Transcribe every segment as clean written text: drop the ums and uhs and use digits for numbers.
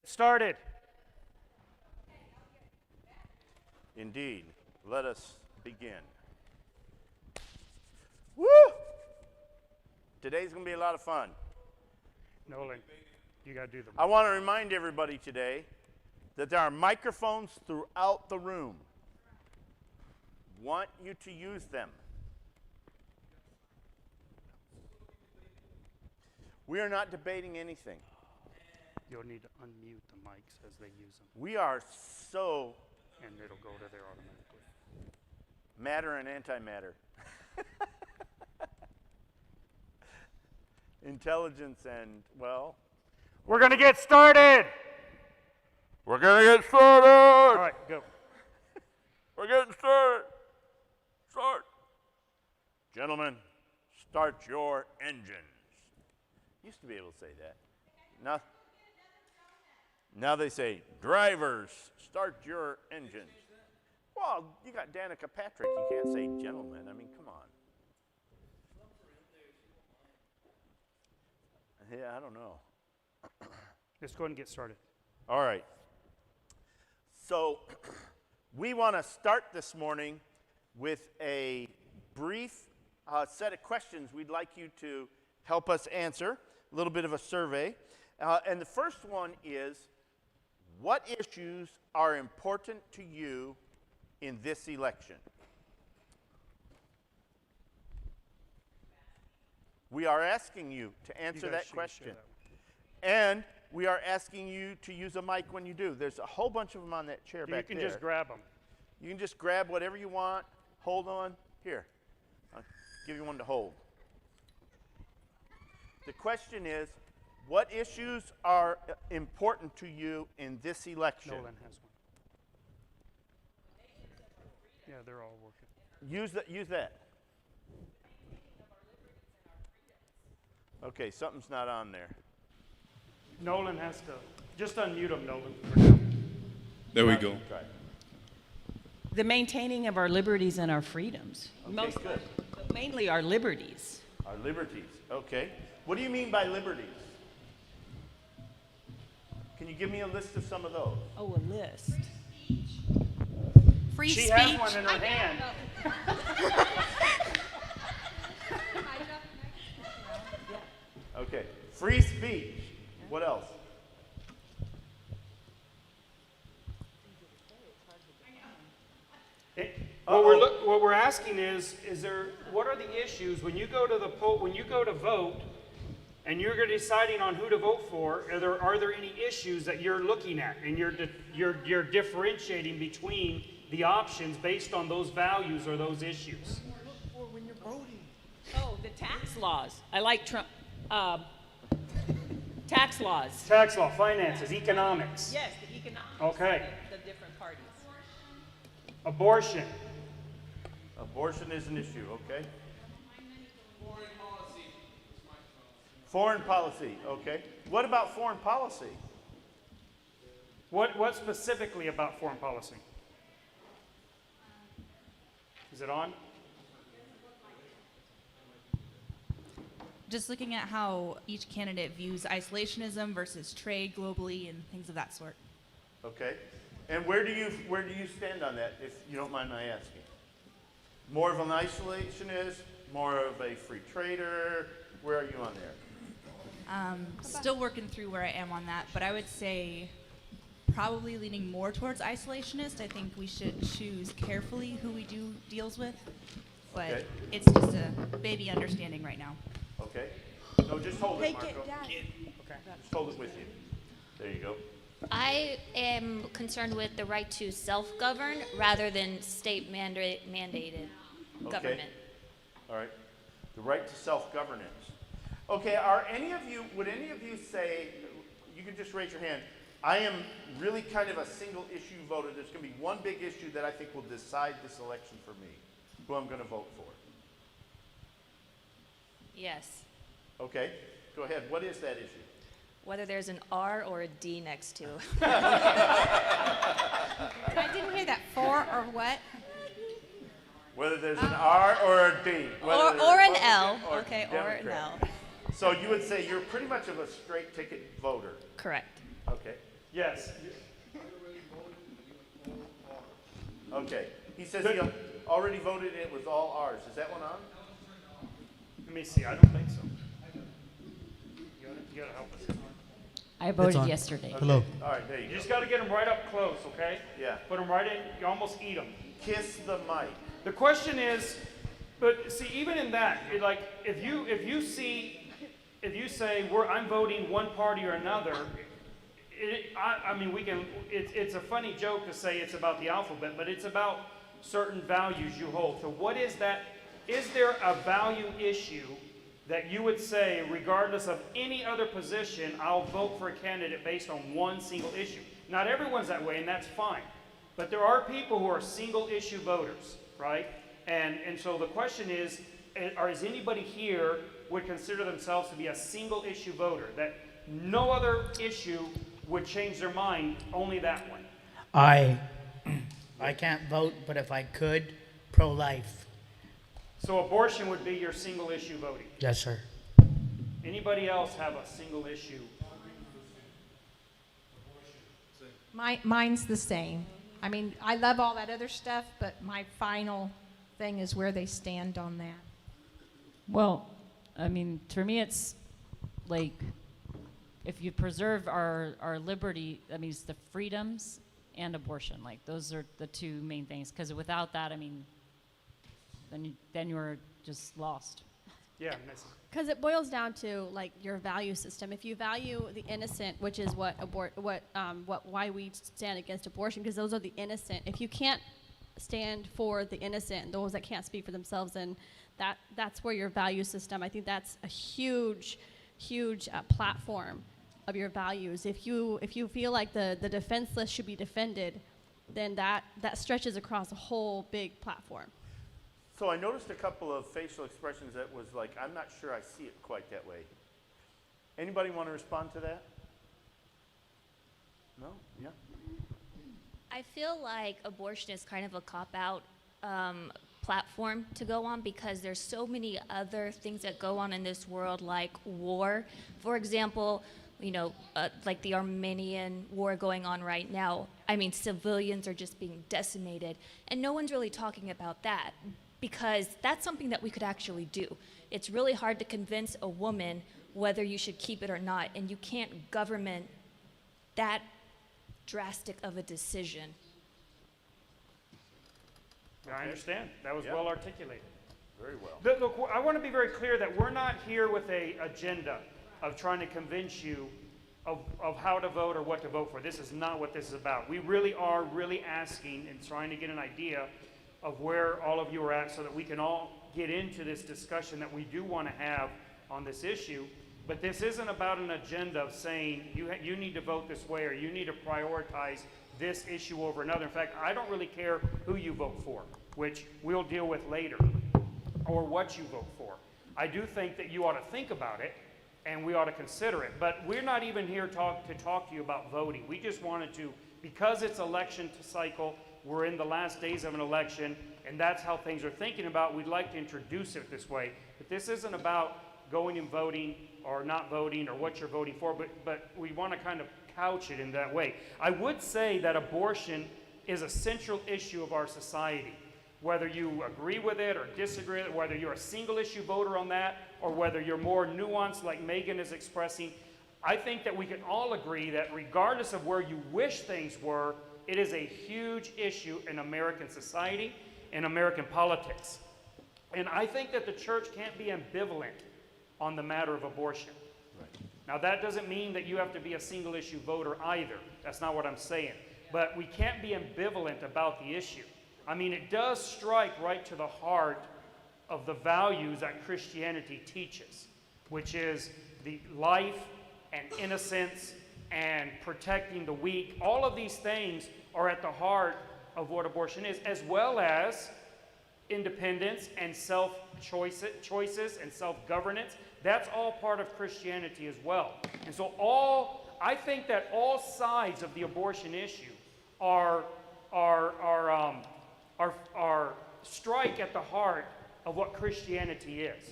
Started. Indeed. Let us begin. Woo! Today's going to be a lot of fun. Nolan, you got to do the. I want to remind everybody today that there are microphones throughout the room. Want you to use them. We are not debating anything. You'll need to unmute the mics as they use them. We are so and it'll go to there automatically. Matter and antimatter. Intelligence and, well. We're going to get started. We're going to get started. All right, go. We're getting started. Start. Gentlemen, start your engines. Used to be able to say that. Now they say, drivers, start your engines. Well, you got Danica Patrick. You can't say gentlemen. I mean, come on. Yeah, I don't know. Let's go ahead and get started. All right. So we want to start this morning with a brief set of questions we'd like you to help us answer, a little bit of a survey. And the first one is, what issues are important to you in this election? We are asking you to answer that question. And we are asking you to use a mic when you do. There's a whole bunch of them on that chair back there. You can just grab them. You can just grab whatever you want. Hold on. Here. I'll give you one to hold. The question is, what issues are important to you in this election? Nolan has one. Yeah, they're all working. Use that. Okay, something's not on there. Nolan has to just unmute him, Nolan. There we go. Try. The maintaining of our liberties and our freedoms. Okay, good. But mainly our liberties. Our liberties. Okay. What do you mean by liberties? Can you give me a list of some of those? Oh, a list. Free she speech. has one in her hand. Okay. Free speech. What else? What we're asking is there? What are the issues when you go to the poll? When you go to vote, and you're deciding on who to vote for? Are there any issues that you're looking at, and you're differentiating between the options based on those values or those issues? Or when you're voting. Oh, the tax laws. I like Trump. Tax laws. Tax law, finances, economics. Yes, the economics. Okay. The different parties. Abortion. Abortion is an issue, okay? Foreign policy, okay. What about foreign policy? What specifically about foreign policy? Is it on? Just looking at how each candidate views isolationism versus trade globally and things of that sort. Okay. And where do you stand on that, if you don't mind my asking? More of an isolationist, more of a free trader? Where are you on there? Still working through where I am on that, but I would say probably leaning more towards isolationist. I think we should choose carefully who we do deals with, but Okay. it's just a baby understanding right now. Okay. No, just hold it, Marco. Okay. Just hold it with you. There you go. I am concerned with the right to self-govern rather than state mandated government. All right. The right to self-governance. Okay, would any of you say, you can just raise your hand, I am really kind of a single issue voter. There's going to be one big issue that I think will decide this election for me, who I'm going to vote for. Yes. Okay, go ahead. What is that issue? Whether there's an R or a D next to. I didn't hear that. For or what? Whether there's an R or a D. Or an L. Or Okay, Democrat. or an L. So you would say you're pretty much of a straight ticket voter. Correct. Okay. Yes. Okay. He says he already voted and it was all ours. Is that one on? Let me see. I don't think so. You gotta help us. I voted on. yesterday. Hello. All right, there you You go. just gotta get them right up close, okay? Yeah. Put them right in. You almost eat them. Kiss the mic. The question is, but see, even in that, like, if you say I'm voting one party or another, I mean, we can. It's a funny joke to say it's about the alphabet, but it's about certain values you hold. So, what is that? Is there a value issue that you would say, regardless of any other position, I'll vote for a candidate based on one single issue? Not everyone's that way, and that's fine. But there are people who are single issue voters, right? And so the question is anybody here would consider themselves to be a single issue voter, that no other issue would change their mind, only that one? I can't vote, but if I could, pro-life. So abortion would be your single issue voting. Yes, sir. Anybody else have a single issue? Mine's the same. I mean, I love all that other stuff, but my final thing is where they stand on that. Well, I mean, for me, it's like if you preserve our liberty, that means the freedoms and abortion. Like those are the two main things. Because without that, I mean, then you're just lost. Yeah, Miss. Because it boils down to like your value system. If you value the innocent, which is why we stand against abortion, because those are the innocent. If you can't stand for the innocent, those that can't speak for themselves, then that's where your value system. I think that's a huge platform of your values. If you feel like the defenseless should be defended, then that stretches across a whole big platform. So I noticed a couple of facial expressions that was like, I'm not sure I see it quite that way. Anybody want to respond to that? No? Yeah? I feel like abortion is kind of a cop-out platform to go on because there's so many other things that go on in this world, like war. For example, like the Armenian war going on right now. I mean, civilians are just being decimated, and no one's really talking about that because that's something that we could actually do. It's really hard to convince a woman whether you should keep it or not, and you can't government that drastic of a decision. I understand. That was Yeah. well articulated. Very well. Look, I want to be very clear that we're not here with an agenda of trying to convince you of how to vote or what to vote for. This is not what this is about. We really are asking and trying to get an idea of where all of you are at so that we can all get into this discussion that we do want to have on this issue. But this isn't about an agenda of saying you need to vote this way or you need to prioritize this issue over another. In fact, I don't really care who you vote for, which we'll deal with later, or what you vote for. I do think that you ought to think about it and we ought to consider it. But we're not even here to talk to you about voting. We just wanted to, because it's election cycle, we're in the last days of an election, and that's how things are thinking about. We'd like to introduce it this way. But this isn't about going and voting or not voting or what you're voting for, but we want to kind of couch it in that way. I would say that abortion is a central issue of our society. Whether you agree with it or disagree with it, whether you're a single issue voter on that, or whether you're more nuanced like Megan is expressing, I think that we can all agree that regardless of where you wish things were, it is a huge issue in American society and American politics. And I think that the church can't be ambivalent on the matter of abortion. Right. Now, that doesn't mean that you have to be a single issue voter either. That's not what I'm saying. But we can't be ambivalent about the issue. I mean, it does strike right to the heart of the values that Christianity teaches, which is the life and innocence and protecting the weak. All of these things are at the heart of what abortion is, as well as independence and choices and self-governance. That's all part of Christianity as well. And so I think that all sides of the abortion issue are strike at the heart of what Christianity is.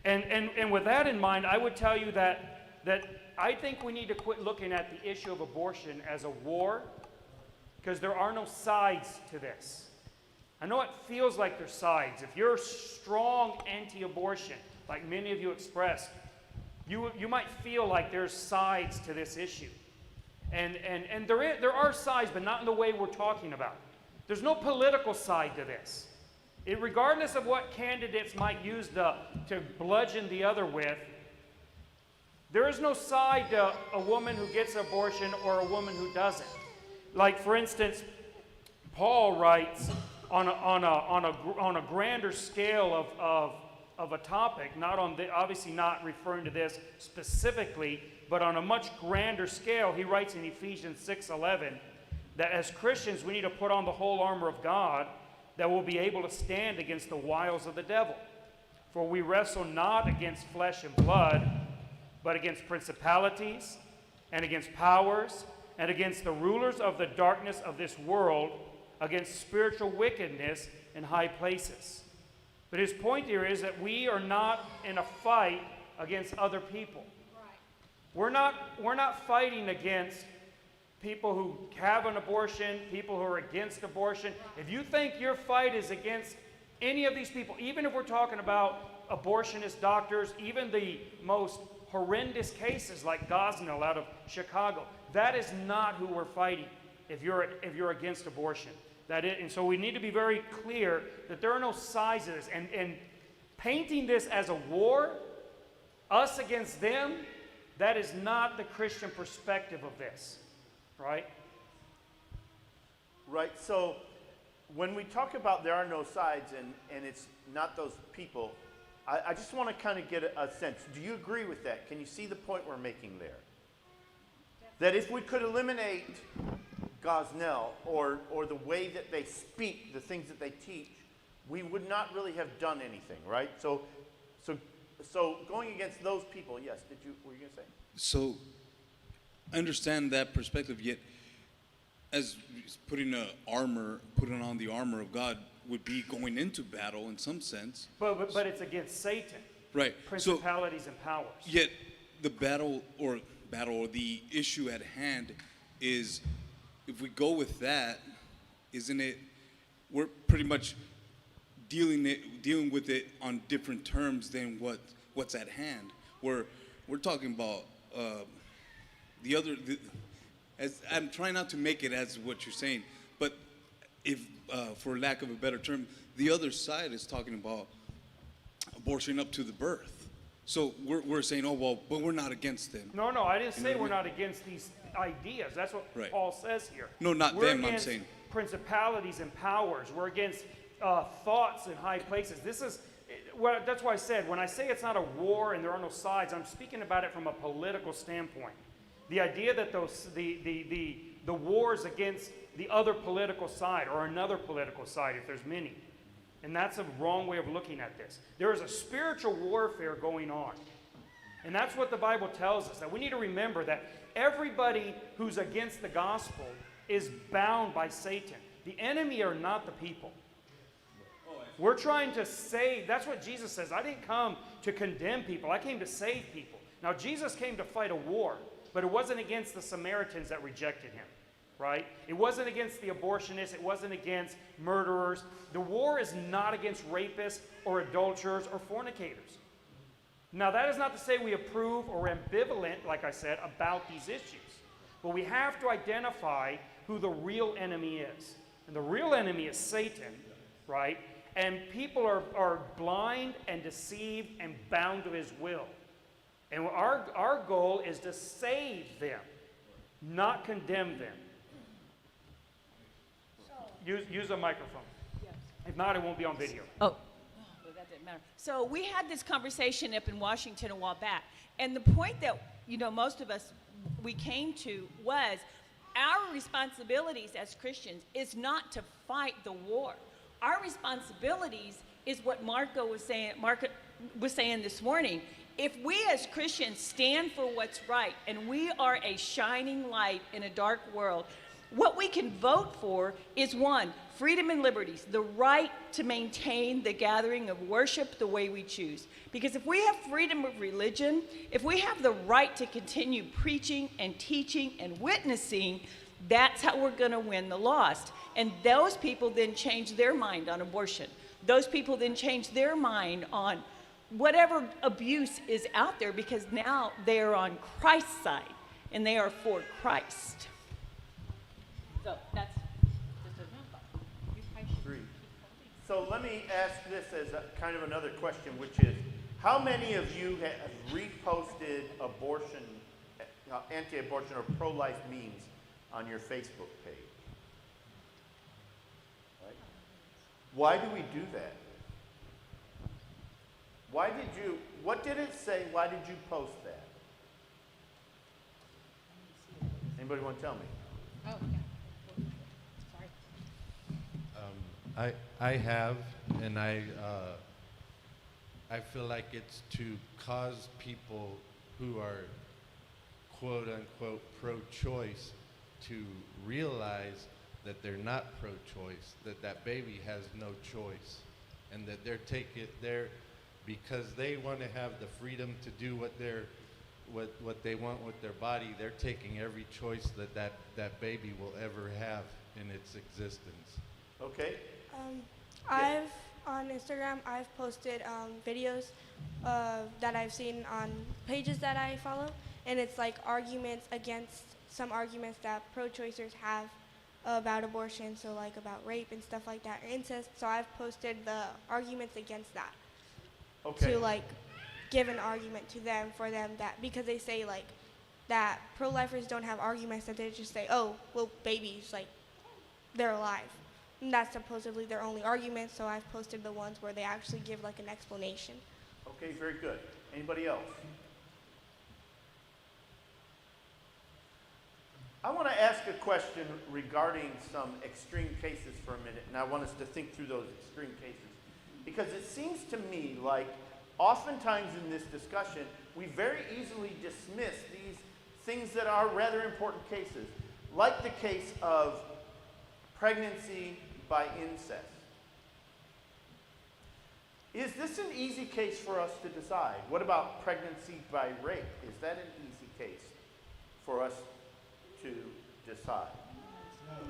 And with that in mind, I would tell you that I think we need to quit looking at the issue of abortion as a war, because there are no sides to this. I know it feels like there's sides. If you're strong anti-abortion, like many of you expressed, you might feel like there's sides to this issue. And there are sides, but not in the way we're talking about. There's no political side to this. Regardless of what candidates might use to bludgeon the other with, there is no side to a woman who gets an abortion or a woman who doesn't. Like, for instance, Paul writes on a grander scale of a topic, obviously not referring to this specifically, but on a much grander scale, he writes in Ephesians 6:11 that as Christians we need to put on the whole armor of God that will be able to stand against the wiles of the devil. For we wrestle not against flesh and blood, but against principalities and against powers and against the rulers of the darkness of this world, against spiritual wickedness in high places. But his point here is that we are not in a fight against other people. We're not fighting against people who have an abortion, people who are against abortion. If you think your fight is against any of these people, even if we're talking about abortionist doctors, even the most horrendous cases like Gosnell out of Chicago, that is not who we're fighting if you're against abortion. And so we need to be very clear that there are no sides to this. And painting this as a war, us against them, that is not the Christian perspective of this, right? Right. So when we talk about there are no sides and it's not those people, I just want to kind of get a sense. Do you agree with that? Can you see the point we're making there? That if we could eliminate Gosnell or the way that they speak, the things that they teach, we would not really have done anything, right? So going against those people, yes, were you going to say? So I understand that perspective, yet as putting on the armor of God would be going into battle in some sense. But it's against Satan. Right. Principalities and powers. Yet the battle or the issue at hand is, if we go with that, isn't it, we're pretty much dealing with it on different terms than what's at hand. We're talking about as I'm trying not to make it as what you're saying, but if for lack of a better term, the other side is talking about abortion up to the birth. So we're saying, oh well, but we're not against them. No, I didn't say we're not against these ideas. That's what right. Paul says here. No, not we're them. Against I'm saying principalities and powers. We're against thoughts in high places. That's why I said when I say it's not a war and there are no sides, I'm speaking about it from a political standpoint. The idea that the wars against the other political side or another political side, if there's many. And that's a wrong way of looking at this. There is a spiritual warfare going on. And that's what the Bible tells us, that we need to remember that everybody who's against the gospel is bound by Satan. The enemy are not the people. We're trying to save. That's what Jesus says. I didn't come to condemn people. I came to save people. Now, Jesus came to fight a war, but it wasn't against the Samaritans that rejected him. Right? It wasn't against the abortionists. It wasn't against murderers. The war is not against rapists or adulterers or fornicators. Now, that is not to say we approve or ambivalent, like I said, about these issues. But we have to identify who the real enemy is. And the real enemy is Satan, right? And people are blind and deceived and bound to his will. And our goal is to save them, not condemn them. Use a microphone. Yes. If not, it won't be on video. Oh, well, that didn't matter. So we had this conversation up in Washington a while back, and the point that most of us we came to was our responsibilities as Christians is not to fight the war. Our responsibilities is what Marco was saying this morning. If we as Christians stand for what's right, and we are a shining light in a dark world, What we can vote for is one, freedom and liberties, the right to maintain the gathering of worship the way we choose. Because if we have freedom of religion, if we have the right to continue preaching and teaching and witnessing, that's how we're going to win the lost. And those people then change their mind on abortion. Those people then change their mind on whatever abuse is out there, because now they are on Christ's side and they are for Christ. So that's just a number. Agreed. So let me ask this as a, kind of another question, which is, how many of you have reposted abortion, anti-abortion or pro-life memes on your Facebook page? Right? Why do we do that? Why did you, what did it say? Why did you post that? Anybody want to tell me? Oh, yeah. Sorry. I have, and I feel like it's to cause people who are quote unquote pro-choice to realize that they're not pro-choice, that that baby has no choice, and that they're because they want to have the freedom to do what they want with their body. They're taking every choice that baby will ever have in its existence. Okay. On Instagram, I've posted videos that I've seen on pages that I follow, and it's like arguments against some arguments that pro-choicers have about abortion, so like about rape and stuff like that, or incest. So I've posted the arguments against that. Okay. To like give an argument to them, for them, that because they say like that pro-lifers don't have arguments, that they just say, oh, well, babies, like they're alive. And that's supposedly their only argument, so I've posted the ones where they actually give like an explanation. Okay, very good. Anybody else? I want to ask a question regarding some extreme cases for a minute, and I want us to think through those extreme cases. Because it seems to me like oftentimes in this discussion, we very easily dismiss these things that are rather important cases, like the case of pregnancy by incest. Is this an easy case for us to decide? What about pregnancy by rape? Is that an easy case for us to decide?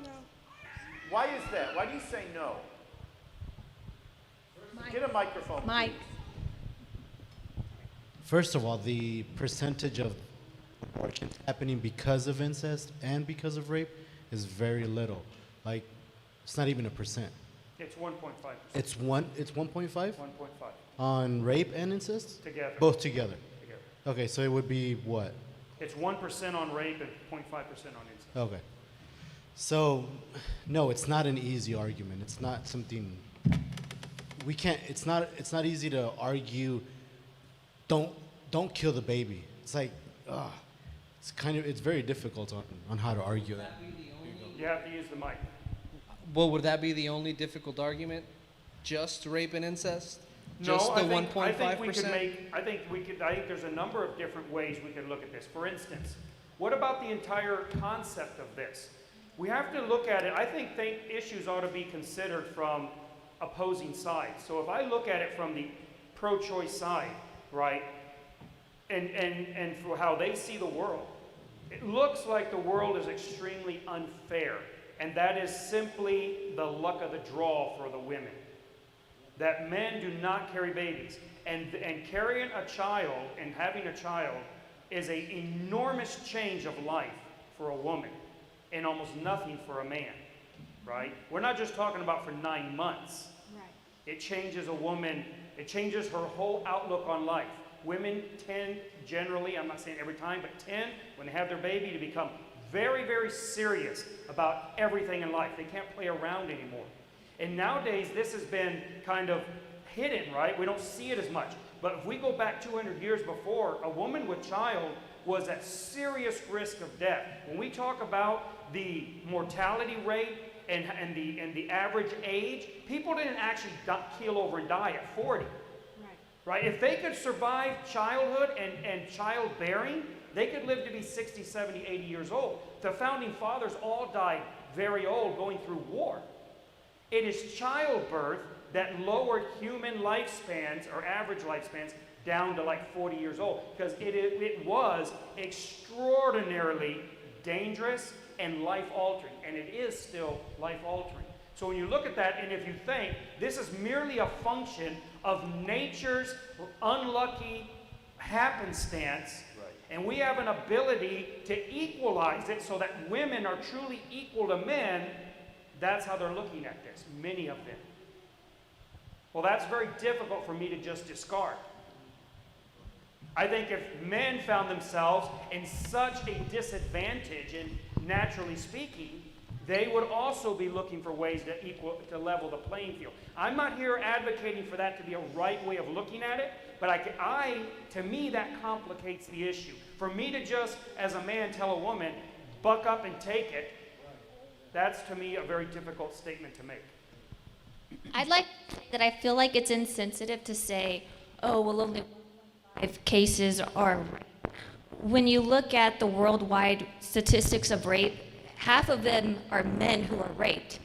No. Why is that? Why do you say no? Get a microphone, Mike. please. First of all, the percentage of abortions happening because of incest and because of rape is very little. Like, it's not even a percent. It's 1.5%. It's 1.5 1.5 on rape and incest? together. Both together. Together. Okay, so it would be what? It's 1% on rape and 0.5% on incest. Okay. So, no, it's not an easy argument. It's not something we can't. It's not easy to argue. Don't kill the baby. It's like, it's very difficult on how to argue that. You have to use the mic. Well, would that be the only difficult argument? Just rape and incest? No, Just the I think 1.5%? I think there's a number of different ways we could look at this. For instance, what about the entire concept of this? We have to look at it. I think issues ought to be considered from opposing sides. So if I look at it from the pro-choice side, right, and for how they see the world, it looks like the world is extremely unfair. And that is simply the luck of the draw for the women. That men do not carry babies. And carrying a child and having a child is an enormous change of life for a woman and almost nothing for a man, right? We're not just talking about for 9 months. Right. It changes a woman, it changes her whole outlook on life. Women tend generally, I'm not saying every time, but tend, when they have their baby, to become very, very serious about everything in life. They can't play around anymore. And nowadays, this has been kind of hidden, right? We don't see it as much. But if we go back 200 years before, a woman with child was at serious risk of death. When we talk about the mortality rate and the average age, people didn't actually keel over and die at 40. Right? If they could survive childhood and childbearing, they could live to be 60, 70, 80 years old. The founding fathers all died very old going through war. It is childbirth that lowered human lifespans, or average lifespans, down to like 40 years old, because it was extraordinarily dangerous and life-altering, and it is still life-altering. So when you look at that, and if you think this is merely a function of nature's unlucky happenstance, and we have an ability to equalize it so that women are truly equal to men, that's how they're looking at this, many of them. Well, that's very difficult for me to just discard. I think if men found themselves in such a disadvantage, and naturally speaking, they would also be looking for ways to level the playing field. I'm not here advocating for that to be a right way of looking at it, but to me, that complicates the issue. For me to just, as a man, tell a woman, buck up and take it, that's to me a very difficult statement to make. I'd like that I feel like it's insensitive to say, oh, well, only 5 cases are rape. When you look at the worldwide statistics of rape, half of them are men who are raped,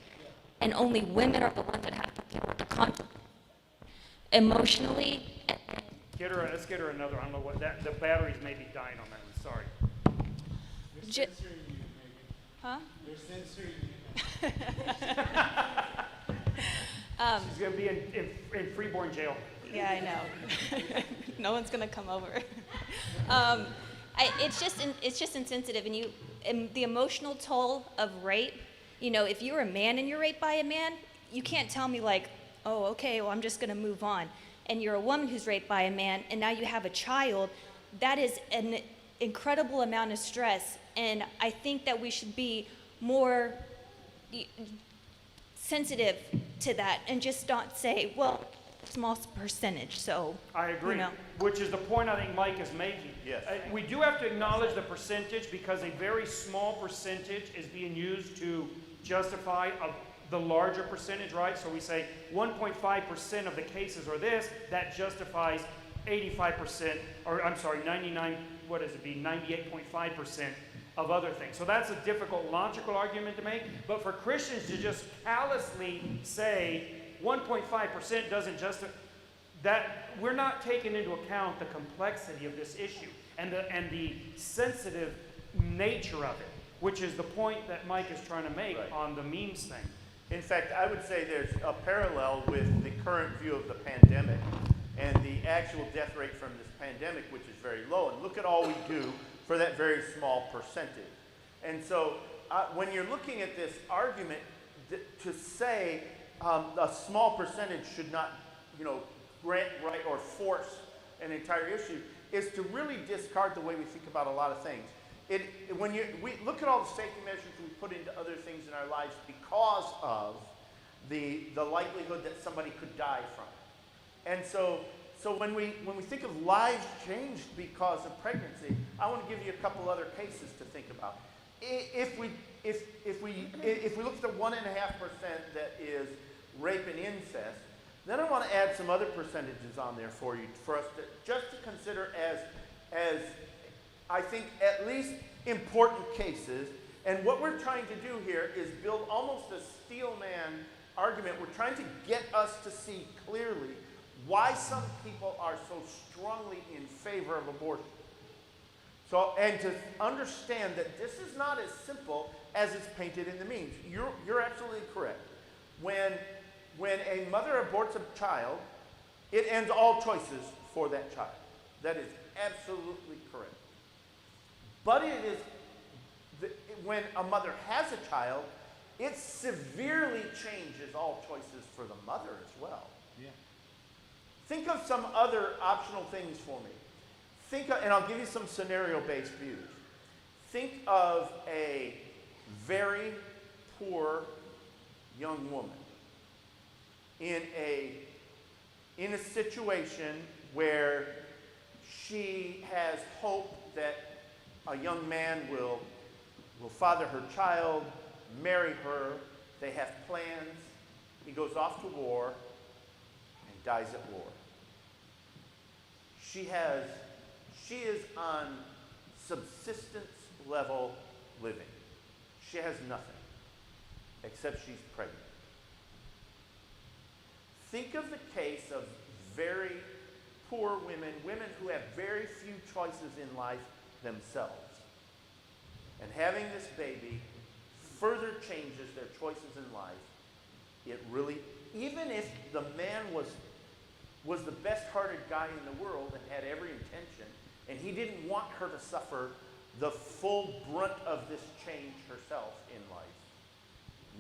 and only women are the ones that have to deal with the consequences. Emotionally. Let's get her another. I don't know what the batteries may be dying on that one. Sorry. Huh? They're censoring you. She's going to be in Freeborn jail. Yeah, I know. No one's gonna come over. It's just insensitive, and the emotional toll of rape. You know, if you're a man and you're raped by a man, you can't tell me like, oh, okay, well, I'm just gonna move on. And you're a woman who's raped by a man, and now you have a child. That is an incredible amount of stress, and I think that we should be more sensitive to that and just not say, well, small percentage, so. I agree, you know. which is the point I think Mike is making. Yes. We do have to acknowledge the percentage, because a very small percentage is being used to justify the larger percentage, right? So we say 1.5% of the cases are this, that justifies 85%, or I'm sorry, 98.5% of other things. So that's a difficult logical argument to make, but for Christians to just callously say 1.5% doesn't justify that, we're not taking into account the complexity of this issue and the sensitive nature of it, which is the point that Mike is trying to make on the memes thing. In fact, I would say there's a parallel with the current view of the pandemic and the actual death rate from this pandemic, which is very low. And look at all we do for that very small percentage. And so when you're looking at this argument, to say a small percentage should not, grant right or force an entire issue is to really discard the way we think about a lot of things. We look at all the safety measures we put into other things in our lives because of the likelihood that somebody could die from it. And so when we think of lives changed because of pregnancy, I want to give you a couple other cases to think about. If we look at the 1.5% that is rape and incest, then I want to add some other percentages on there for us to consider as I think at least important cases. And what we're trying to do here is build almost a steel man argument. We're trying to get us to see clearly why some people are so strongly in favor of abortion. And to understand that this is not as simple as it's painted in the memes. You're absolutely correct. When a mother aborts a child, it ends all choices for that child. That is absolutely correct. But it is when a mother has a child, it severely changes all choices for the mother as well. Yeah. Think of some other optional things for me. And I'll give you some scenario-based views. Think of a very poor young woman in a situation where she has hope that a young man will father her child, marry her, they have plans, he goes off to war and dies at war. She is on subsistence level living. She has nothing. except she's pregnant. Think of the case of very poor women, women who have very few choices in life themselves. And having this baby further changes their choices in life. It really, even if the man was the best-hearted guy in the world and had every intention, and he didn't want her to suffer the full brunt of this change herself in life.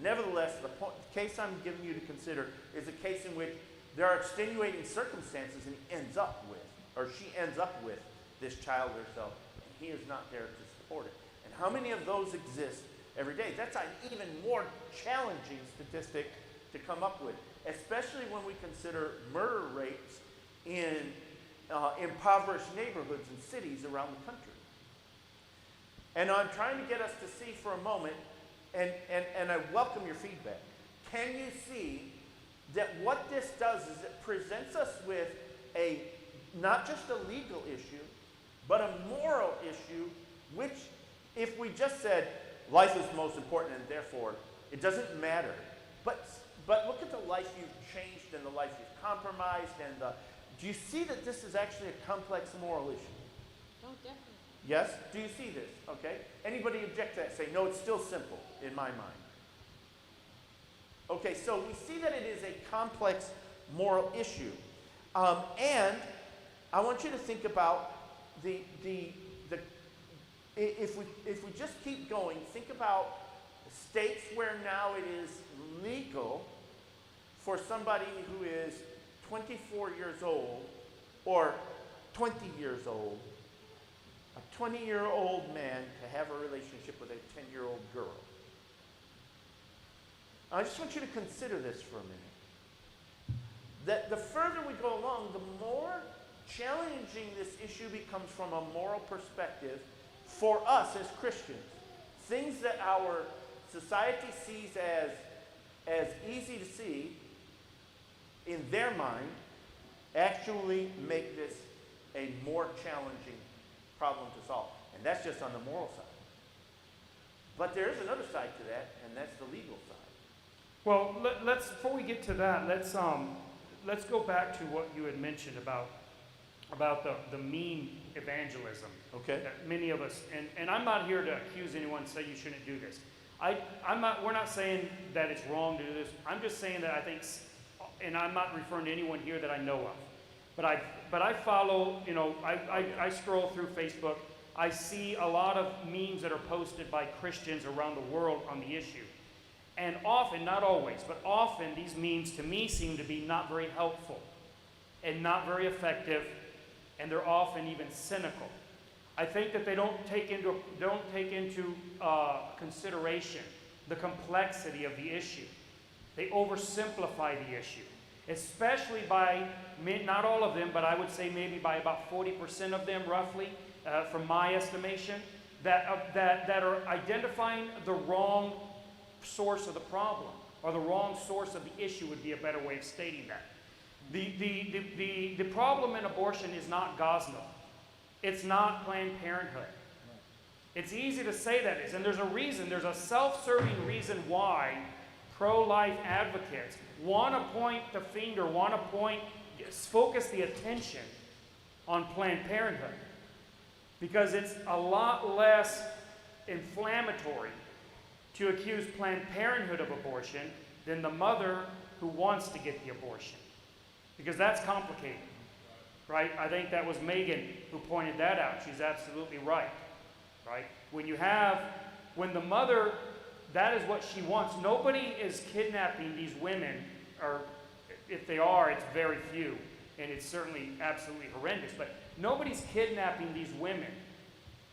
Nevertheless, the case I'm giving you to consider is a case in which there are extenuating circumstances and he ends up with, or she ends up with this child herself, and he is not there to support it. And how many of those exist every day? That's an even more challenging statistic to come up with, especially when we consider murder rates in impoverished neighborhoods and cities around the country. And I'm trying to get us to see for a moment, and I welcome your feedback. Can you see that what this does is it presents us with a, not just a legal issue, but a moral issue, which if we just said life is most important and therefore it doesn't matter, but look at the life you've changed and the life you've compromised, and do you see that this is actually a complex moral issue? Oh, definitely. Yes? Do you see this? Okay. Anybody object to that? Say, no, it's still simple in my mind. Okay, so we see that it is a complex moral issue. And I want you to think about if we just keep going, think about states where now it is legal for somebody who is 24 years old or 20 years old, a 20-year-old man to have a relationship with a 10-year-old girl. I just want you to consider this for a minute. That the further we go along, the more challenging this issue becomes from a moral perspective for us as Christians. Things that our society sees as easy to see, in their mind, actually make this a more challenging problem to solve. And that's just on the moral side. But there is another side to that, and that's the legal side. Well, let's before we get to that, let's go back to what you had mentioned about the meme evangelism. Okay. That many of us, and I'm not here to accuse anyone and say you shouldn't do this. We're not saying that it's wrong to do this. I'm just saying that I think, and I'm not referring to anyone here that I know of, but I follow, I scroll through Facebook. I see a lot of memes that are posted by Christians around the world on the issue. And often, not always, but often these memes to me seem to be not very helpful and not very effective, and they're often even cynical. I think that they don't take into consideration the complexity of the issue. They oversimplify the issue, especially by, not all of them, but I would say maybe by about 40% of them roughly, from my estimation, that are identifying the wrong source of the problem, or the wrong source of the issue would be a better way of stating that. The problem in abortion is not Gosnell. It's not Planned Parenthood. It's easy to say that is, and there's a reason, there's a self-serving reason why pro-life advocates want to point the finger, focus the attention on Planned Parenthood. Because it's a lot less inflammatory to accuse Planned Parenthood of abortion than the mother who wants to get the abortion. Because that's complicated, right? I think that was Megan who pointed that out. She's absolutely right, right? When the mother, that is what she wants. Nobody is kidnapping these women, or if they are, it's very few, and it's certainly absolutely horrendous, but nobody's kidnapping these women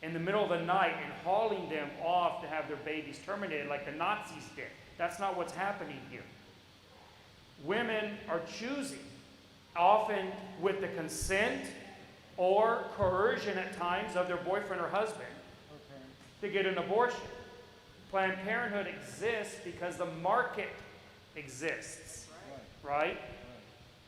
in the middle of the night and hauling them off to have their babies terminated like the Nazis did. That's not what's happening here. Women are choosing, often with the consent or coercion at times of their boyfriend or husband, to get an abortion. Planned Parenthood exists because the market exists, right?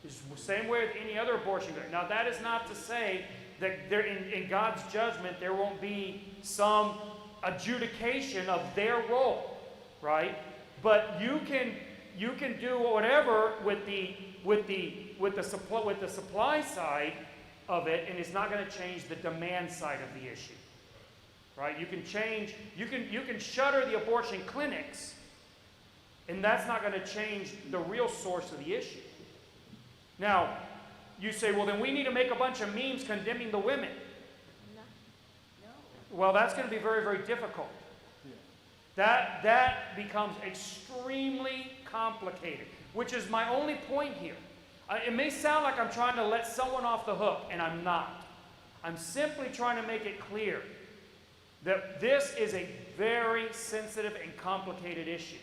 It's the same way with any other abortion. Now, that is not to say that there, in God's judgment, there won't be some adjudication of their role, right? But you can do whatever with the supply side of it, and it's not going to change the demand side of the issue. Right? You can shutter the abortion clinics, and that's not going to change the real source of the issue. Now, you say, well, then we need to make a bunch of memes condemning the women. Well, that's going to be very, very difficult. That becomes extremely complicated, which is my only point here. It may sound like I'm trying to let someone off the hook, and I'm not. I'm simply trying to make it clear that this is a very sensitive and complicated issue.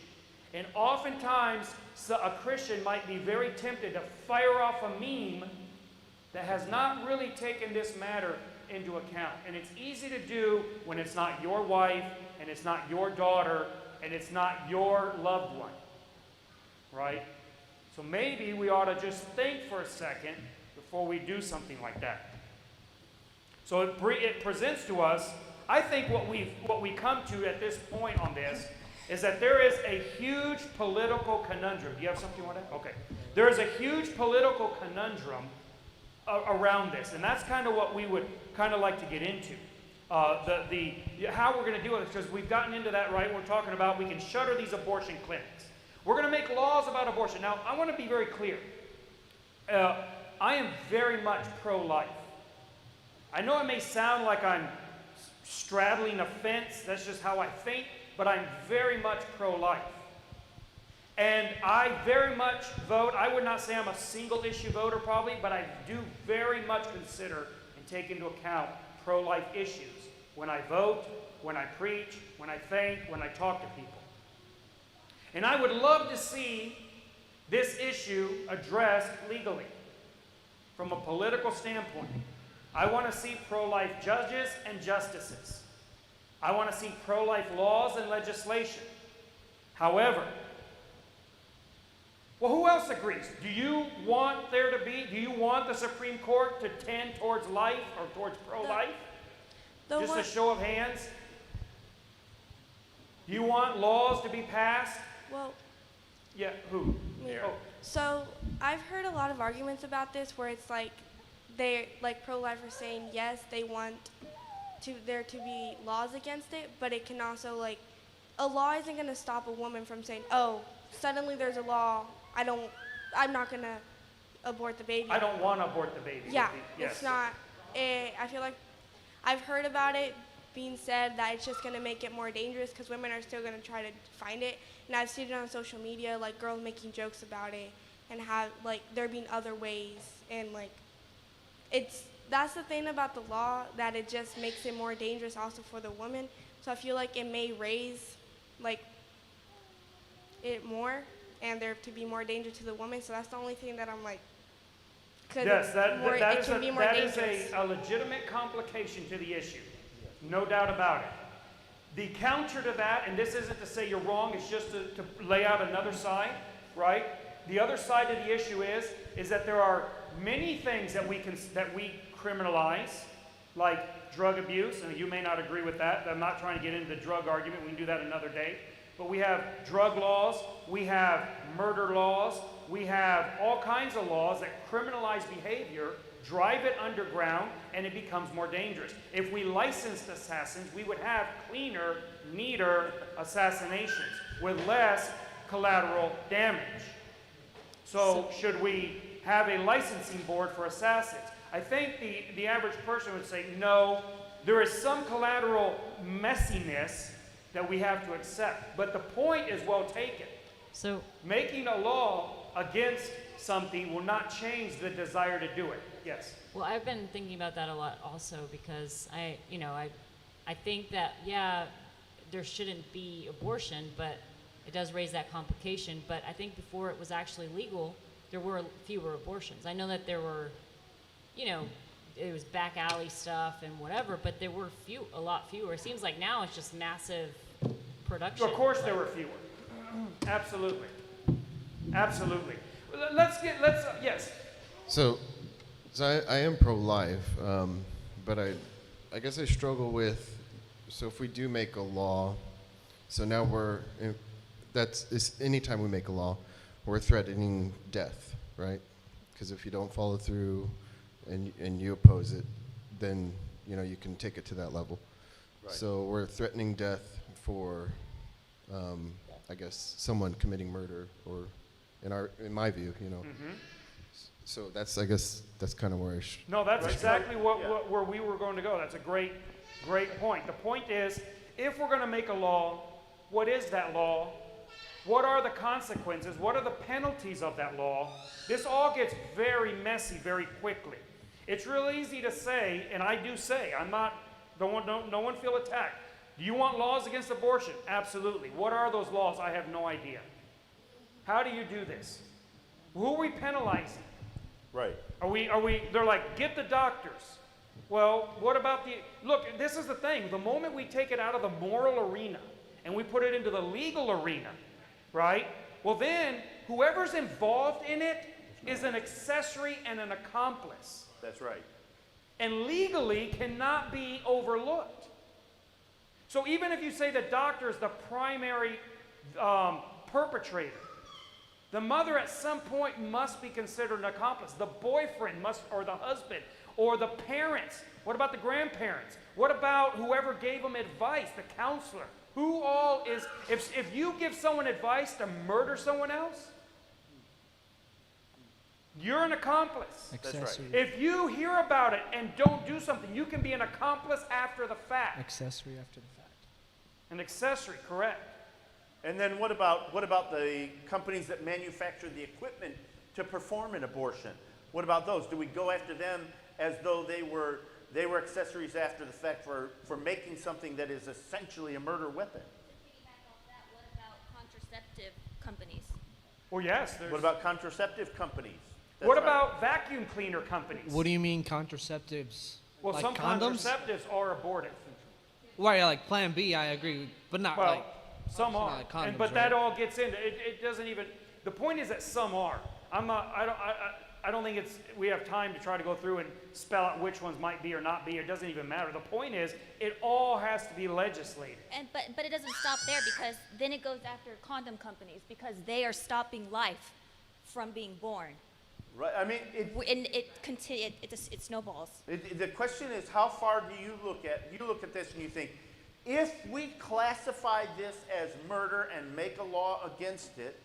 And oftentimes, a Christian might be very tempted to fire off a meme that has not really taken this matter into account. And it's easy to do when it's not your wife, and it's not your daughter, and it's not your loved one. Right? So maybe we ought to just think for a second before we do something like that. So it presents to us, I think what we come to at this point on this is that there is a huge political conundrum. Do you have something you want to add? Okay. There is a huge political conundrum around this, and that's kind of what we would kind of like to get into. How we're going to deal with it, because we've gotten into that, right? We're talking about we can shutter these abortion clinics. We're going to make laws about abortion. Now, I want to be very clear. I am very much pro-life. I know it may sound like I'm straddling a fence. That's just how I think. But I'm very much pro-life. And I very much vote. I would not say I'm a single issue voter probably, but I do very much consider and take into account pro-life issues when I vote, when I preach, when I think, when I talk to people. And I would love to see this issue addressed legally from a political standpoint. I want to see pro-life judges and justices. I want to see pro-life laws and legislation. However, well, who else agrees? Do you want the Supreme Court to tend towards life or towards pro-life? Just a show of hands. Do you want laws to be passed? Well, yeah, who? Me. Oh. So I've heard a lot of arguments about this where it's like pro-lifers saying yes, they want there to be laws against it, but it can also a law isn't going to stop a woman from saying, oh, suddenly there's a law, I'm not going to abort the baby. I don't want to abort the baby. Yeah, yes. It's not, I feel like I've heard about it being said that it's just going to make it more dangerous because women are still going to try to find it. And I've seen it on social media, girls making jokes about it and have, there being other ways. And, that's the thing about the law, that it just makes it more dangerous also for the woman. So I feel like it may raise, it more and there to be more danger to the woman. So that's the only thing that I'm yes, that is a legitimate complication to the issue. No doubt about it. The counter to that, and this isn't to say you're wrong, it's just to lay out another side, right? The other side of the issue is that there are many things that we criminalize, like drug abuse, and you may not agree with that. I'm not trying to get into the drug argument. We can do that another day. But we have drug laws, we have murder laws, we have all kinds of laws that criminalize behavior, drive it underground, and it becomes more dangerous. If we licensed assassins, we would have cleaner, neater assassinations with less collateral damage. So should we have a licensing board for assassins? I think the average person would say, no, there is some collateral messiness that we have to accept. But the point is well taken. So making a law against something will not change the desire to do it. Yes. Well, I've been thinking about that a lot also because I think that, yeah, there shouldn't be abortion, but it does raise that complication. But I think before it was actually legal, there were fewer abortions. I know that there were, it was back alley stuff and whatever, but there were a lot fewer. It seems like now it's just massive production. Of course there were fewer. Absolutely. Absolutely. Yes. So I am pro-life, but I guess I struggle with, so if we do make a law, so now anytime we make a law, we're threatening death, right? Because if you don't follow through and you oppose it, then you can take it to that level. Right. So we're threatening death for, I guess, someone committing murder, or in my view, So I guess that's kind of where No, that's exactly where we were going to go. That's a great point. The point is, if we're going to make a law, what is that law? What are the consequences? What are the penalties of that law? This all gets very messy very quickly. It's real easy to say, and I do say, no one feel attacked. Do you want laws against abortion? Absolutely. What are those laws? I have no idea. How do you do this? Who are we penalizing? Right. They're like, get the doctors. Well, what about look, this is the thing. The moment we take it out of the moral arena and we put it into the legal arena, right? Well, then whoever's involved in it is an accessory and an accomplice. That's right. And legally cannot be overlooked. So even if you say the doctor is the primary perpetrator, the mother at some point must be considered an accomplice. The boyfriend must, or the husband, or the parents. What about the grandparents? What about whoever gave them advice, the counselor? Who all is, if you give someone advice to murder someone else, you're an accomplice. Accessory. That's right. If you hear about it and don't do something, you can be an accomplice after the fact. Accessory after the fact. An accessory, correct. And then what about the companies that manufacture the equipment to perform an abortion? What about those? Do we go after them as though they were accessories after the fact for making something that is essentially a murder weapon? What about contraceptive companies? Well, yes. What about contraceptive companies? That's What right. about vacuum cleaner companies? What do you mean contraceptives? Well, like some condoms? contraceptives are abortive. Right, like Plan B, I agree, but not like. Some are, like condoms, but that right? all gets into it. It doesn't even. The point is that some are. I don't think we have time to try to go through and spell out which ones might be or not be. It doesn't even matter. The point is, it all has to be legislated. But it doesn't stop there, because then it goes after condom companies, because they are stopping life from being born. Right. I mean, it snowballs. The question is, how far do you look at? You look at this and you think, if we classify this as murder and make a law against it,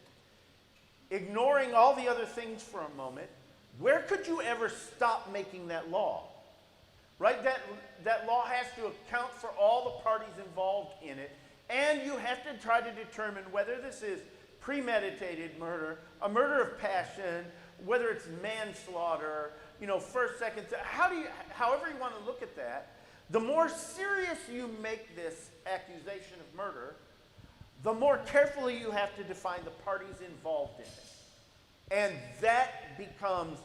ignoring all the other things for a moment, where could you ever stop making that law? Right? That law has to account for all the parties involved in it, and you have to try to determine whether this is premeditated murder, a murder of passion, whether it's manslaughter, first, second, however you want to look at that. The more serious you make this accusation of murder, the more carefully you have to define the parties involved in it. And that becomes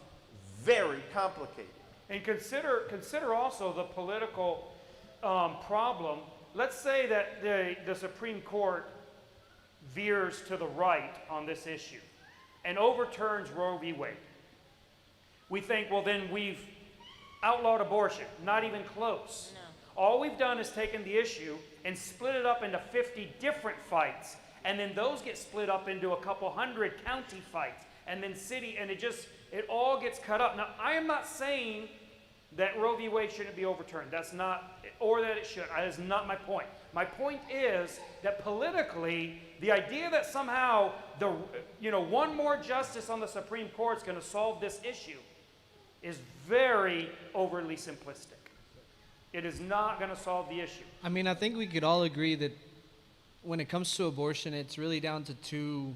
very complicated. And consider also the political problem. Let's say that the Supreme Court veers to the right on this issue and overturns Roe v. Wade. We think, well, then we've outlawed abortion. Not even close. No. All we've done is taken the issue and split it up into 50 different fights, and then those get split up into a couple hundred county fights, and then city, and it all gets cut up. Now, I am not saying that Roe v. Wade shouldn't be overturned. That's not, or that it should. That is not my point. My point is that politically, the idea that somehow one more justice on the Supreme Court is going to solve this issue is very overly simplistic. It is not going to solve the issue. I mean, I think we could all agree that when it comes to abortion, it's really down to two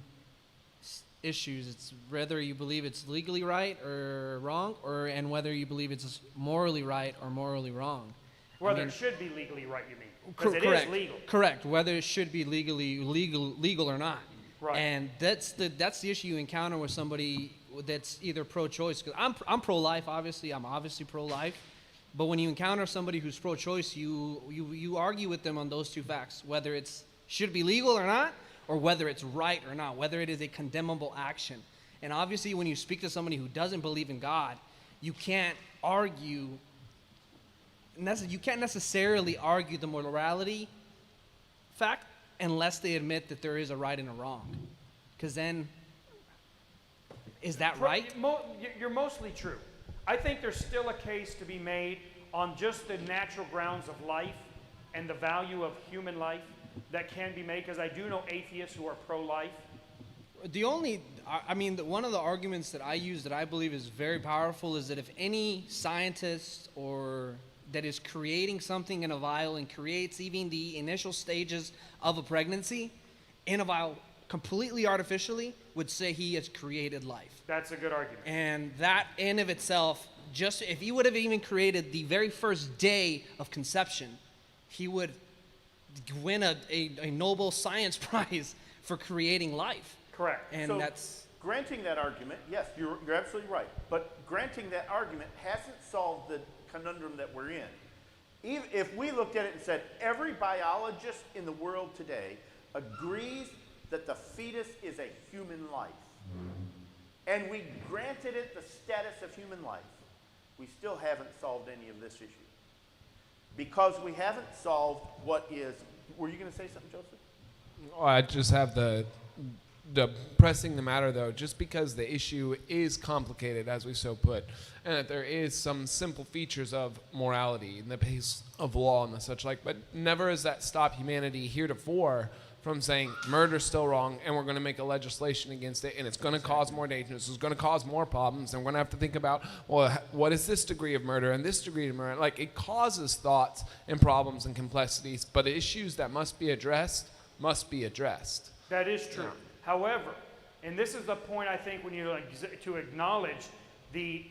issues. It's whether you believe it's legally right or wrong, and whether you believe it's morally right or morally wrong. Whether it should be legally right, you mean? Because it correct, is legal. Correct. Whether it should be legal or not. Right. And that's the issue you encounter with somebody that's either pro-choice. Because I'm pro-life, obviously. I'm obviously pro-life. But when you encounter somebody who's pro-choice, you argue with them on those two facts, whether it's should be legal or not, or whether it's right or not, whether it is a condemnable action. And obviously, when you speak to somebody who doesn't believe in God, you can't argue. You can't necessarily argue the morality fact unless they admit that there is a right and a wrong. Because then, is that right? You're mostly true. I think there's still a case to be made on just the natural grounds of life and the value of human life that can be made, because I do know atheists who are pro-life. One of the arguments that I use that I believe is very powerful is that if any scientist or that is creating something in a vial and creates even the initial stages of a pregnancy in a vial completely artificially, would say he has created life. That's a good argument. And that in of itself, just if he would have even created the very first day of conception, he would win a Nobel Science Prize for creating life. Correct. And so that's granting that argument, yes, you're absolutely right. But granting that argument hasn't solved the conundrum that we're in. Even if we looked at it and said every biologist in the world today agrees that the fetus is a human life, and we granted it the status of human life, we still haven't solved any of this issue. Because we haven't solved what is... Were you going to say something, Joseph? Oh, I just have the pressing the matter, though, just because the issue is complicated, as we so put, and that there is some simple features of morality in the base of law and the such like, but never has that stopped humanity heretofore from saying murder's still wrong and we're going to make a legislation against it and it's going to cause more dangers, it's going to cause more problems, and we're going to have to think about, well, what is this degree of murder and this degree of murder? Like, it causes thoughts and problems and complexities, but issues that must be addressed must be addressed. That is true. Yeah. However, and this is the point I think when you to acknowledge the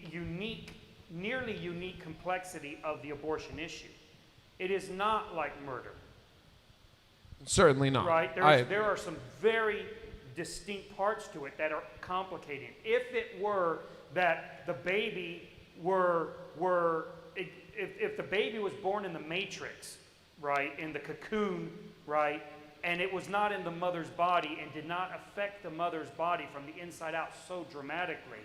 nearly unique complexity of the abortion issue. It is not like murder. Certainly not. Right? There are some very distinct parts to it that are complicated. If it were that the baby if the baby was born in the matrix, right, in the cocoon, right, and it was not in the mother's body and did not affect the mother's body from the inside out so dramatically,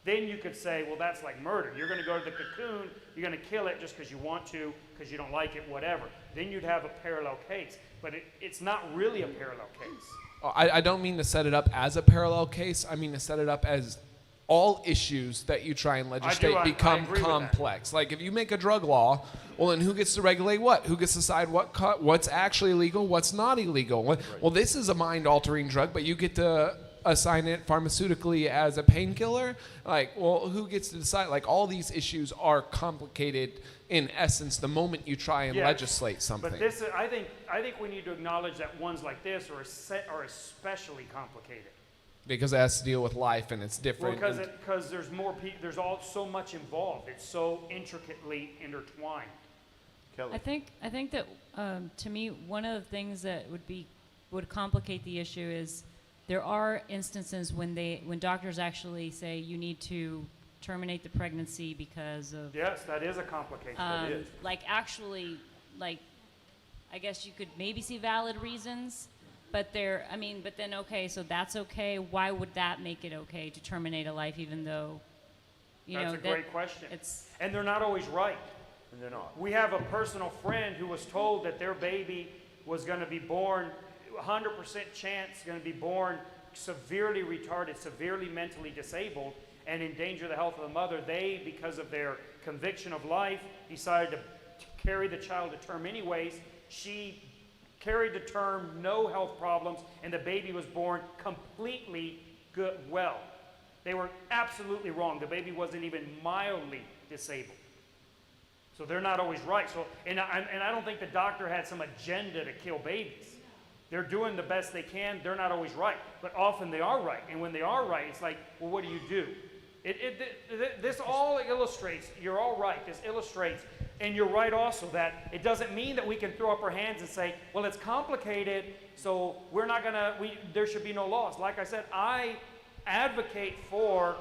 then you could say, well, that's like murder. You're going to go to the cocoon, you're going to kill it just because you want to, because you don't like it, whatever. Then you'd have a parallel case. But it's not really a parallel case. I don't mean to set it up as a parallel case. I mean to set it up as all issues that you try and legislate become complex. Like, if you make a drug law, well, then who gets to regulate what? Who gets to decide what's actually illegal, what's not illegal? Well, this is a mind-altering drug, but you get to assign it pharmaceutically as a painkiller. Like, well, who gets to decide? Like, all these issues are complicated in essence the moment you try and legislate something. But this, I think we need to acknowledge that ones like this are especially complicated. Because it has to deal with life and it's different. Well, because there's more people, there's so much involved. It's so intricately intertwined. Kelly. I think that to me, one of the things that would complicate the issue is there are instances when doctors actually say you need to terminate the pregnancy because of... Yes, that is a complication. That is. I guess you could maybe see valid reasons, but then okay, so that's okay. Why would that make it okay to terminate a life even though, That's a great question. And they're not always right. And they're not. We have a personal friend who was told that their baby was going to be born, 100% chance going to be born severely retarded, severely mentally disabled, and endanger the health of the mother. They, because of their conviction of life, decided to carry the child to term anyways. She carried to term, no health problems, and the baby was born completely good, well. They were absolutely wrong. The baby wasn't even mildly disabled. So they're not always right. So, and I don't think the doctor had some agenda to kill babies. They're doing the best they can. They're not always right, but often they are right. And when they are right, it's like, well, what do you do? This all illustrates, you're all right, this illustrates, and you're right also that it doesn't mean that we can throw up our hands and say, well, it's complicated, so we're not gonna, there should be no laws. Like I said, I advocate for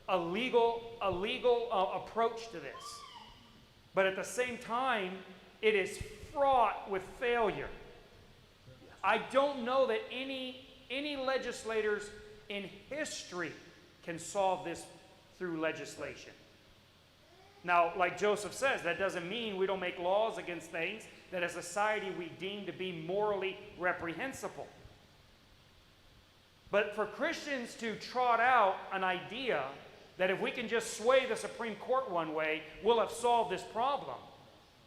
a legal approach to this. But at the same time, it is fraught with failure. I don't know that any legislators in history can solve this through legislation. Now, like Joseph says, that doesn't mean we don't make laws against things. that as a society we deem to be morally reprehensible. But for Christians to trot out an idea that if we can just sway the Supreme Court one way, we'll have solved this problem.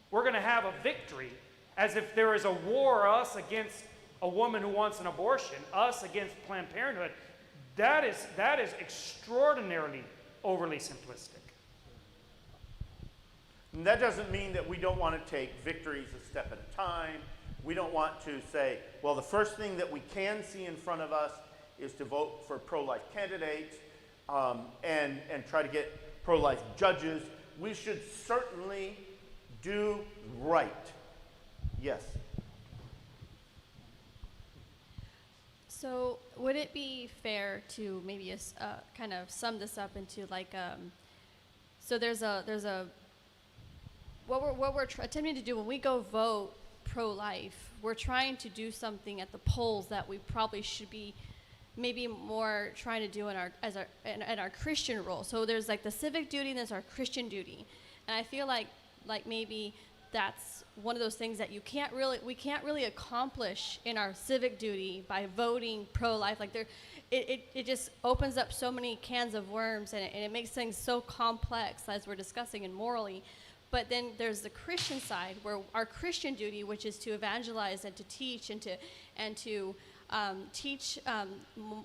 We're going to have a victory, as if there is a war, us against a woman who wants an abortion, us against Planned Parenthood. That is extraordinarily overly simplistic. And that doesn't mean that we don't want to take victories a step at a time. We don't want to say, well, the first thing that we can see in front of us is to vote for pro-life candidates and try to get pro-life judges. We should certainly do right. Yes. So would it be fair to maybe kind of sum this up into like, so there's a what we're attempting to do when we go vote pro-life, we're trying to do something at the polls that we probably should be maybe more trying to do in our Christian role. So there's like the civic duty and there's our Christian duty, and I feel like maybe that's one of those things that we can't really accomplish in our civic duty by voting pro-life. Like it just opens up so many cans of worms, and it makes things so complex as we're discussing and morally. But then there's the Christian side, where our Christian duty, which is to evangelize and to teach and to teach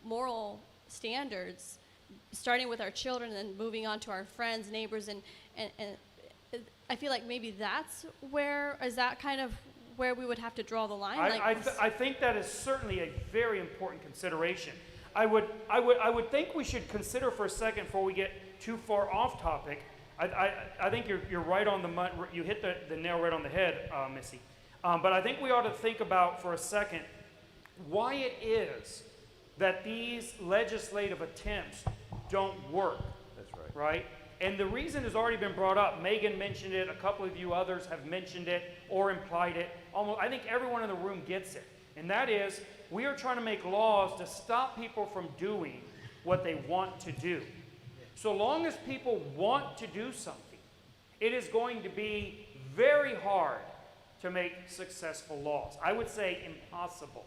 moral standards, starting with our children and then moving on to our friends, neighbors, and I feel like maybe is that kind of where we would have to draw the line? I think that is certainly a very important consideration. I would think we should consider for a second before we get too far off topic. I think you're right on you hit the nail right on the head, Missy. But I think we ought to think about for a second why it is that these legislative attempts don't work. That's right. Right? And the reason has already been brought up. Megan mentioned it. A couple of you others have mentioned it or implied it. I think everyone in the room gets it. And that is, we are trying to make laws to stop people from doing what they want to do. So long as people want to do something, it is going to be very hard to make successful laws. I would say impossible.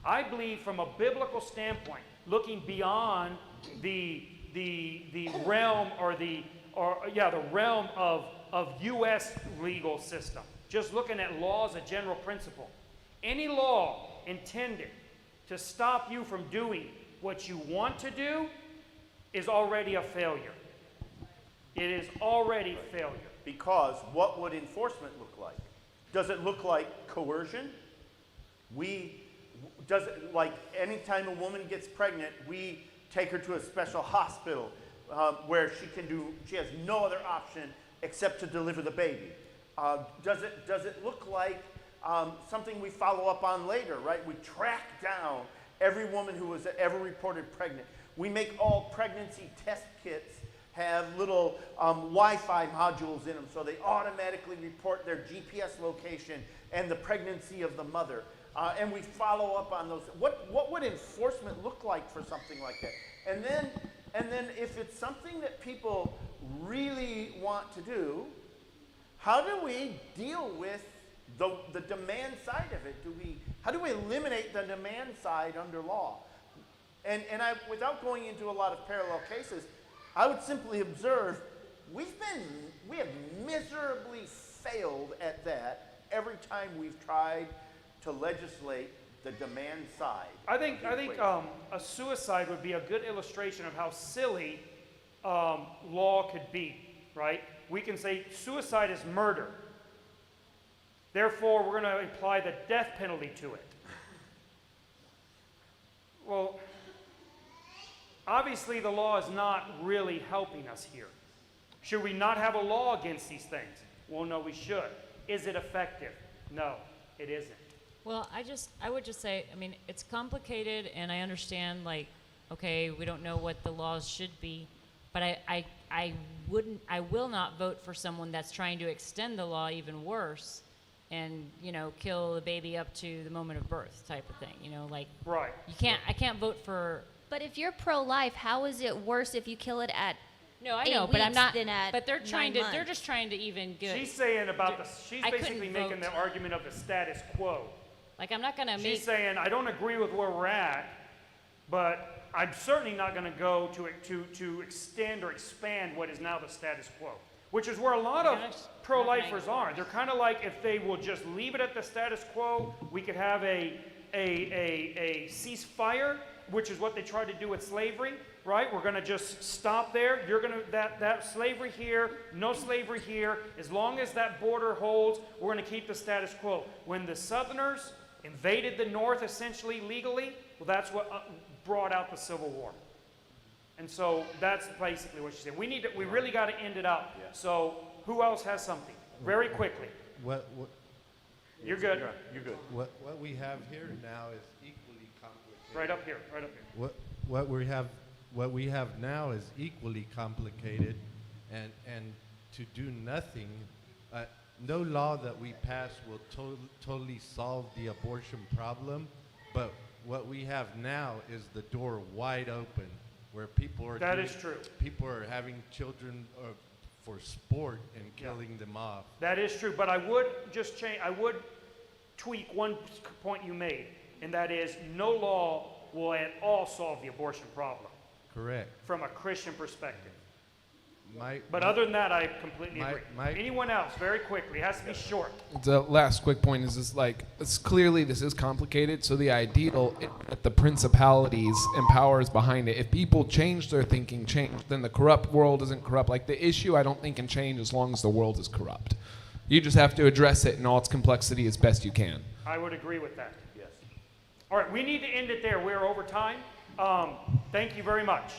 I believe from a biblical standpoint, looking beyond the realm the realm of U.S. legal system, just looking at law as a general principle, any law intended to stop you from doing what you want to do is already a failure. It is already failure. Because what would enforcement look like? Does it look like coercion? Does it, like anytime a woman gets pregnant, we take her to a special hospital where she has no other option except to deliver the baby? Does it look like something we follow up on later, right? We track down every woman who was ever reported pregnant. We make all pregnancy test kits have little Wi-Fi modules in them, so they automatically report their GPS location and the pregnancy of the mother. And we follow up on those. What would enforcement look like for something like that? And then if it's something that people really want to do, how do we deal with the demand side of it? How do we eliminate the demand side under law? And without going into a lot of parallel cases, I would simply observe we have miserably failed at that every time we've tried to legislate the demand side. I think a suicide would be a good illustration of how silly law could be, right? We can say suicide is murder. Therefore, we're going to apply the death penalty to it. Well, obviously the law is not really helping us here. Should we not have a law against these things? Well, no, we should. Is it effective? No, it isn't. Well, I would just say, I mean, it's complicated, and I understand, like, okay, we don't know what the laws should be, but I will not vote for someone that's trying to extend the law even worse and, kill the baby up to the moment of birth type of thing, like. Right. I can't vote for. But if you're pro-life, how is it worse if you kill it at No, I 8 know, but I'm weeks not. than at But they're trying 9 to. They're months. just trying to even get. She's saying about the, she's I couldn't basically making vote. the argument of the status quo. Like I'm not gonna make. She's saying, I don't agree with where we're at, but I'm certainly not going to go to extend or expand what is now the status quo, which is where a lot of pro-lifers are. They're kind of like, if they will just leave it at the status quo, we could have a ceasefire, which is what they tried to do with slavery, right? We're going to just stop there. You're going to, that slavery here, no slavery here. As long as that border holds, we're going to keep the status quo. When the Southerners invaded the North essentially legally, well, that's what brought out the Civil War. And so that's basically what she said. We really got to end it up. So who else has something? Very quickly. What You're good. You're good. what we have here now is equally complicated. Right up here, right up here. What we have now is equally complicated, and to do nothing, no law that we pass will totally solve the abortion problem, but what we have now is the door wide open, where people are That is true. People are having children for sport and killing them off. That is true, but I would just change, I would tweak one point you made, and that is no law will at all solve the abortion problem Correct. from a Christian perspective. But other than that, I completely agree. Anyone else, very quickly, it has to be short. The last quick point is just like, it's clearly this is complicated, so the ideal that the principalities and powers behind it, if people change their thinking, then the corrupt world isn't corrupt. Like the issue I don't think can change as long as the world is corrupt. You just have to address it in all its complexity as best you can. I would agree with that. Yes. All right, we need to end it there. We're over time. Thank you very much.